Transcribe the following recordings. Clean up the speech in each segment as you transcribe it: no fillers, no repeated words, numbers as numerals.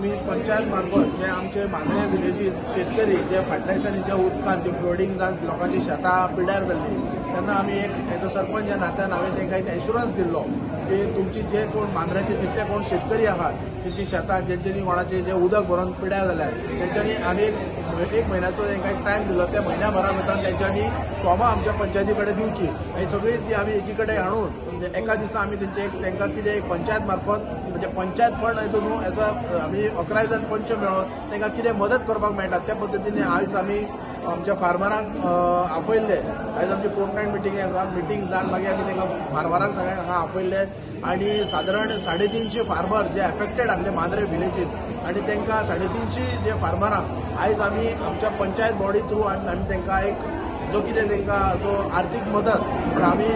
आमी पंचायत मार्फत जे आमचे मांद्रे विलेजीन शेतकरी जे फाटल्या दिसांनी जे उदकान ते फ्लोडिंग जावन लोकांची शेतां पिड्यार जाल्ली तेन्ना आमी एक एज अ सरपंच ह्या नात्यान हांवें तांकां एक एश्युरन्स दिल्लो की तुमची जे कोण मांद्राचे जितले कोण शेतकरी आहात तेंची शेतां जेंच्यांनी कोणाचे जे उदक भरून पिड्यार जाल्यात तेंच्यांनी आमी एक म्हयन्याचो तांकां एक टायम दिलो त्या म्हयन्याभरा भितर तेंच्यांनी फॉर्मां आमच्या पंचायती कडेन दिवची आनी सगळी ती आमी एकी कडेन हाडून एका दिसा आमी तेंचे तांकां कितें एक पंचायत मार्फत म्हणजे पंचायत फंड हितून हेचो आमी 11 जाण पंच मेळोन तांकां कितें मदत करपाक मेळटा त्या पद्दतीन आयज आमी आमच्या फार्मरांक आपयल्ले आयज आमची फोर्टनायट मिटींग आसा मिटींग जावन मागीर आमी तांकां फार्मरांक सगळ्यांक हांगा आपयल्ले आनी सादारण 350 फार्मर जे एफेक्टेड आसले मांद्रे विलेजीन आनी तांकां 350 जे फार्मरांक आयज आमी आमच्या पंचायत बॉडी थ्रू आमी तांकां एक जो कितें तांकां जो आर्थीक मदत आमी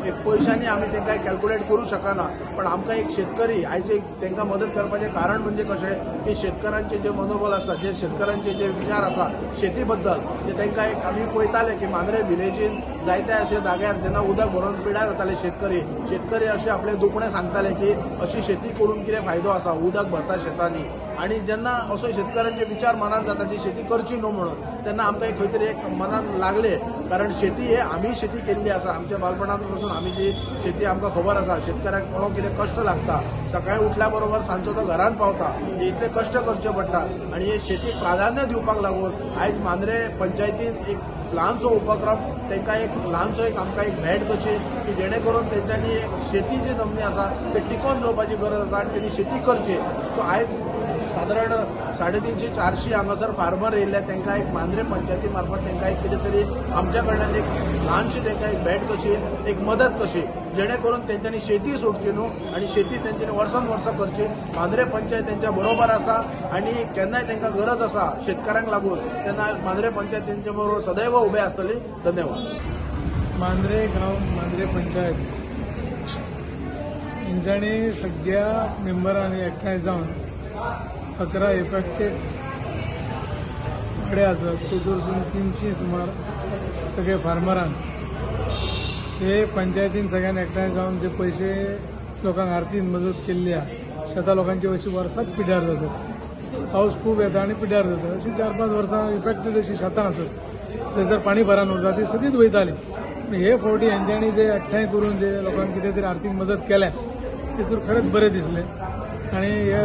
एक पयशांनी आमी तांकां कॅल्क्युलेट करूं शकना पण आमकां एक शेतकरी आयज एक तांकां मदत करपाचें कारण म्हणजे कशें की शेतकारांचे जे मनोबल आसा जे शेतकारांचे जे विचार आसा शेती बद्दल ते तांकां एक आमी पळयताले की मांद्रे विलेजीन जायत्या अशा जाग्यार जेन्ना उदक भरून पिड्यार जाताले शेतकरी अशें आपले दुखणें सांगताले की अशी शेती करून कितें फायदो आसा उदक भरता शेतांनी आनी जेन्ना असो शेतकारांचे विचार मनात जाता ती शेती करची न्हू म्हणून तेन्ना आमकां खंय तरी एक मनात लागले कारण शेती हे आमी शेती केल्ली आसा आमच्या बालपणांत पासून आमी जी शेती आमकां खबर आसा शेतकाराक हो कितें कश्ट लागता सकाळी उठल्या बरोबर सांजचो तो घरांत पावता इतले कश्ट करचे पडटा आनी हे शेतीक प्राधान्य दिवपाक लागून आयज मांद्रे पंचायतीन एक ल्हानसो उपक्रम तांकां एक ल्हानसो एक आमकां एक भेट कशी की जेणे करून तेंच्यांनी एक शेती जी जमनी आसा ते टिकोवन दवरपाची गरज आसा आनी तेणी शेती करची सो आयज सादारण 350-400 हांगासर फार्मर येयल्ले तांकां एक मांद्रे पंचायती मार्फत तांकां एक कितें तरी आमच्या कडल्यान एक ल्हानशी तांकां एक भेट कशी एक मदत कशी जेणे करून तेंच्यांनी शेती सोडची न्हू आनी शेती तेंच्यांनी वर्सान वर्सां करची मांद्रे पंचायत तेंच्या बरोबर आसा आनी केन्नाय तांकां गरज आसा शेतकारांक लागून तेन्ना मांद्रे पंचायत तेंचे बरोबर सदैव उबे आसतली धन्यवाद। मांद्रे गांव मांद्रे पंचायत तेंच्यांनी सगळ्या मेंबरांनी एकठांय जावन 11 इफेक्टेड वाडे आसात तातूंत 300 सुमार सगळे फार्मरांक हे पंचायतीन सगळ्यान एकठांय जावन जे पयशे लोकांक आर्थीक मदत केल्ली आहे शेतां लोकांची अशी वर्साक पिड्यार जातात पावस खूब येता आनी पिड्यार जाता अशी 4-5 वर्सां इफेक्टेड अशी शेतां आसत थंयसर पाणी भरान उरता ती सगळीच वयताली हे फावटी हेंच्यांनी जे एकठांय करून जे लोकांक कितें तरी आर्थीक मदत केल्या तातूंत खरेंच बरें दिसलें आनी हे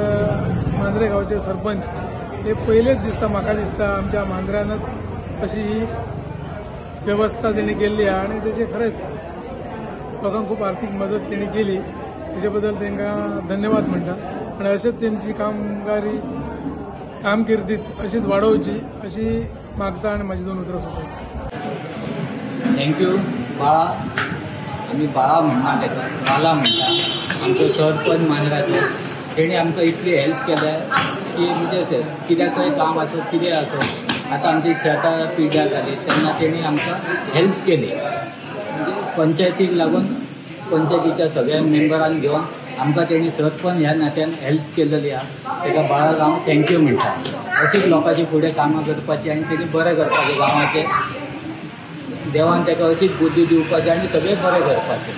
मांद्रे गांवचे सरपंच हे पयलेच दिसता म्हाका दिसता आमच्या मांद्र्यानच अशी ही वेवस्था तेणी केल्ली आहे आनी तेचे खरेंच लोकांक खूब आर्थीक मदत तेणी केली तेचे बद्दल तांकां धन्यवाद म्हणटा आनी अशेंच तेंची कामकिर्दी अशीच वाडोवची अशी मागता आनी म्हाजी 2 उतरां सोंपयता। थँक्यू बाळा आमी बाळा म्हणना ताका बाला म्हणटा आमचो सरपंच मांद्राचो तेणी आमकां इतली हेल्प केल्या की म्हणजे कित्याकय काम आसत कितें आसत आतां आमची शेतां पिड्यार जाली तेन्ना तेणी आमकां हेल्प केली म्हणजे पंचायतीक लागून पंचायतीच्या सगळ्या मेंबरांक घेवन आमकां तेणी सरपंच ह्या नात्यान हेल्प केलेली आहा ताका बाळा हांव थँक्यू म्हणटा अशीच लोकांची फुडें कामां करपाची आनी तेणी बरें करपाचें गांवाचें देवान ताका अशीच बुद्धी दिवपाची आनी सगळें बरें करपाचें।